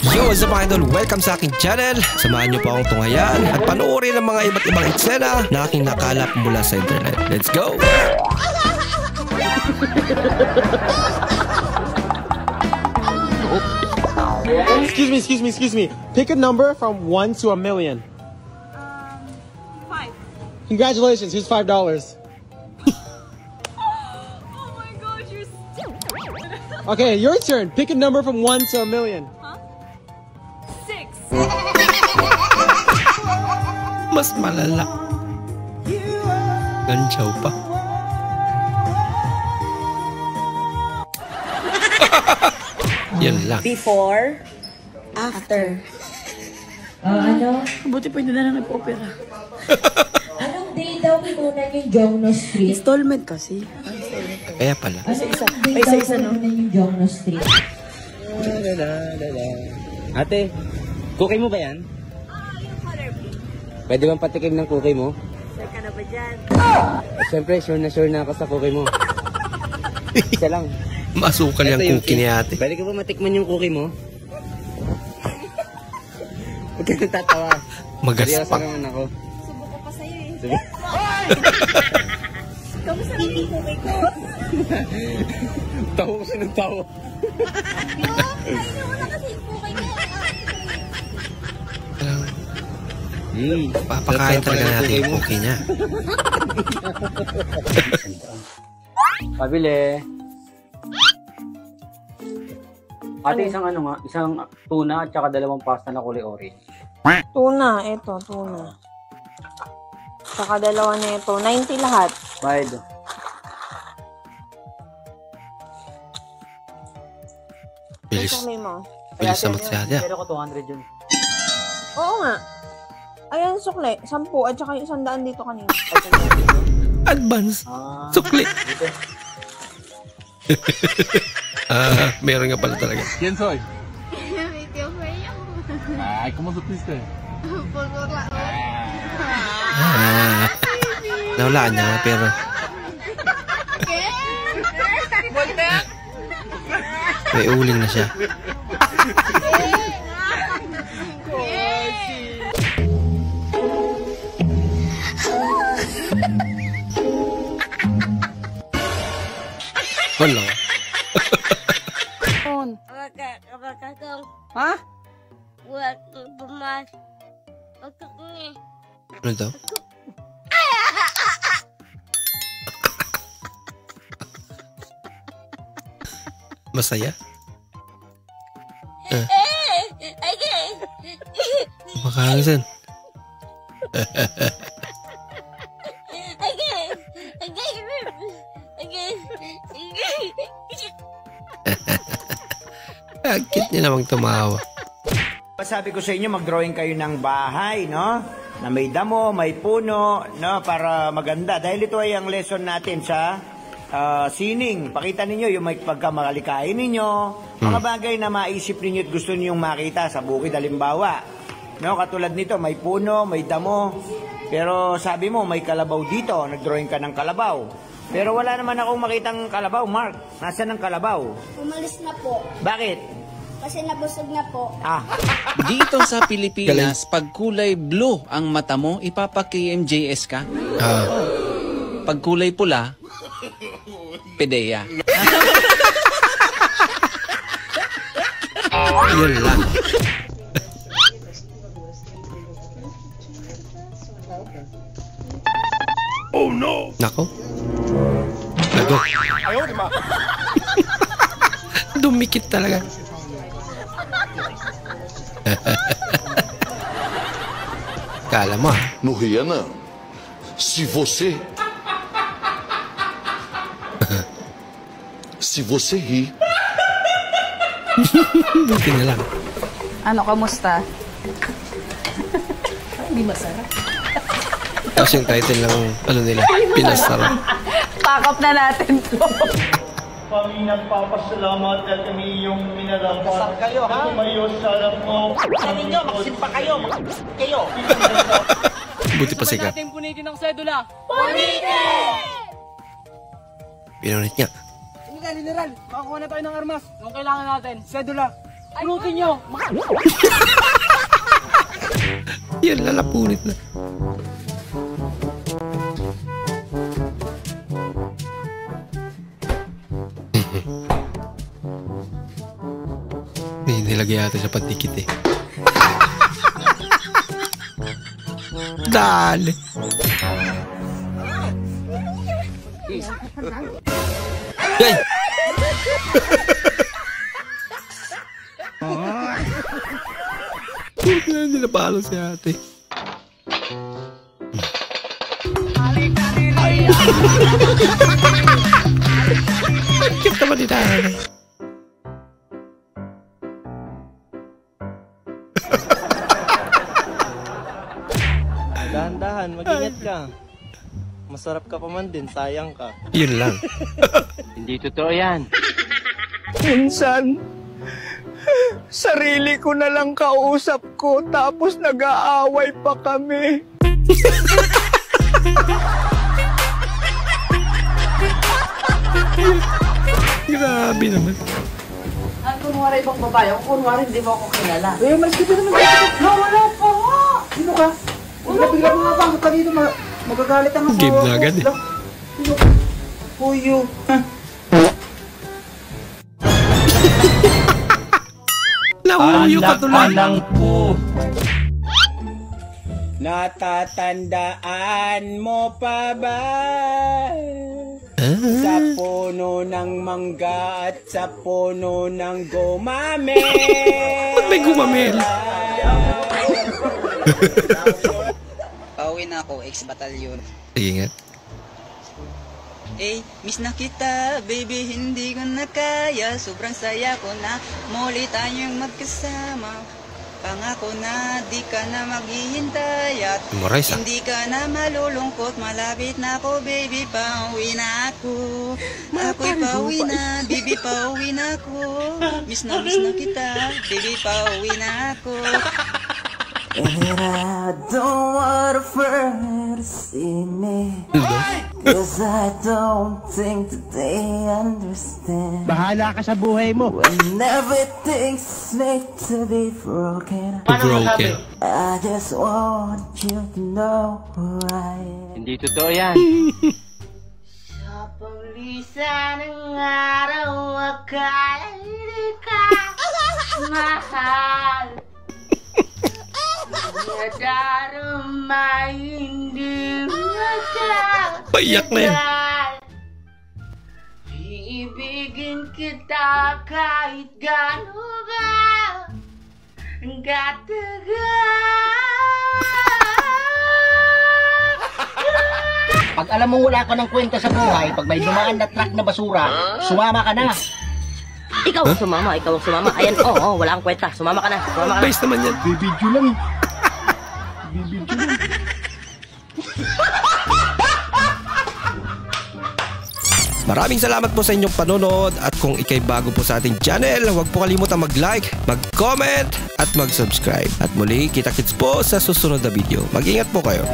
Yo, what's up mga idol? Welcome sa aking channel. Samahan niyo po akong tunghayan at panoorin ang mga iba't ibang eksena na aking nakalap mula sa internet. Let's go! Excuse me. Pick a number from 1 to 1,000,000. 5. Congratulations, here's $5. Oh my gosh, you're stupid. Okay, your turn. Pick a number from 1 to 1,000,000. Huh? 6. Mas malala. Ganchaw pa. Yan lang. Before, after. Ano? Buti pa hindi na lang nag-opera. Anong day daw kinunan yung Jongno Street? Installment kasi. Kaya pala. Anong day daw kinunan yung Jongno Street? Ate, cookie mo ba yan? Yung color pink. Pwede bang patikim ng cookie mo? Sure ka na ba dyan? Siyempre, sure na ako sa cookie mo. Isa lang. Masukal yung Ito cookie ni ate. Pwede ka ba matikman yung cookie mo? Huwag ka natatawa. Seryoso Magaspak. naman ako. Subo ko pa sa'yo eh. Sabi, Kamusta naman yung kumay ko? tawa ko siya ng tawa. Kainin mo na kasi yung kumay ko. Papakain talaga natin yung cookie niya. Pabili. Ate, isang isang tuna at saka 2 pasta na kulay orange. Tuna, ito, tuna. Saka 2 na ito. 90 lahat. Bayad. Bilis. Ito mo. Bilis naman si ate. Pero ko 200 yun. Oo nga. Ayan, sukle. 10 at saka yung 100 dito kanina. Advance. Sukli. Meron nga pala talaga. ¿Quién soy? Mi tío Freya. Ay, ¿cómo supiste? Por la Nawalaan niya nga pero ¿Qué? Voltea. may uling na siya. Wala. Ha? Buat pemas. Otaknya. Ano daw? Masaya? Makahangasan. Agit niya namang tumawa. Sabi ko sa inyo, mag-drawing kayo ng bahay, no? Na may damo, may puno, no? Para maganda. Dahil ito ay ang lesson natin sa sining. Pakita ninyo yung may pagkamalikain ninyo. Mga bagay na maisip ninyo at gusto ninyong makita sa bukid, halimbawa. No? Katulad nito, may puno, may damo. Pero sabi mo, may kalabaw dito. Nag-drawing ka ng kalabaw. Pero wala naman akong makitang kalabaw, Mark. Nasaan ang kalabaw? Umalis na po. Bakit? Kasi nabusog na po. Dito sa Pilipinas, pag kulay blue ang mata mo, ipapa-KMJS ka. Pag kulay pula, PDEA. Yun lang. Oh no! Nako. Nago. Dumikit talaga. Kala mo. No ria não. Se você rir. Buti na lang. Ano, kamusta? Hindi masarap. Tapos yung title ng ano nila, pinasarap. Pack up na natin to. Kami nagpapasalamat at kami yung minarapat. Saan kayo, ha? Tumayo sa harap mo. Saan ninyo? Magsimpa kayo. Kayo. Buti pa sikat. natin punitin ang sedula. Pinunit niya. General, makakuha na tayo ng armas. Anong kailangan natin? Sedula. Pulutin nyo! Yan, lalapunit na. Nilagay yata sa pandikit eh. Dali. Hey! Hindi na palo si ate. Cute naman ni nanay. Dahan-dahan, mag-ingat ka. Masarap ka pa man din, sayang ka. Yun lang. Hindi totoo yan. Minsan, sarili ko na lang kausap ko tapos nag-aaway pa kami. Grabe naman. Ang kunwari ibang babae, kung kunwari hindi mo ako kilala. Eh, mas kita naman dito. Wala pa nga. Sino ka? Bigla mo nga pasok ka dito, magagalit ang asawa ko. Game na agad eh. Sino? Puyo. Nahuyo ka tuloy. Natatandaan mo pa ba? Sa puno ng mangga at sa puno ng gumamel. Ba't may gumamel? Pauwi na ako, ex-batalyon. Sige nga. Eh, miss na kita, baby, hindi ko na kaya. Sobrang saya ko na, muli tayong magkasama. Pangako na, di ka na maghihintay at Marais, hindi ka na malulungkot. Malapit na ako, baby, pauwi na ako. Ako'y pauwi na, baby, pauwi na ako. Miss na kita, baby, pauwi na ako. And I don't want a friend to see me, 'cause I don't think that they understand. Bahala ka sa buhay mo. When everything's made to be broken, I just want you to know who I am. Hindi totoo yan. Sa paglisan ng araw, akala hindi ka mahal. Nadarama hindi mata. Paiyak na yan. Iibigin kita kahit gano'n ba ang katagal. Pag alam mo wala ka ng kwenta sa buhay, pag may dumaan na truck na basura, sumama ka na. Ikaw ang sumama, ikaw ang sumama. Ayan, oo, wala kang kwenta. Sumama ka na, sumama ka na. Base naman yan. Bibidyo lang. Bibidyo lang. Maraming salamat po sa inyong panonood at kung ikay bago po sa ating channel, huwag po kalimutan mag-like, mag-comment at mag-subscribe. At muli, kita-kits po sa susunod na video. Mag-ingat po kayo.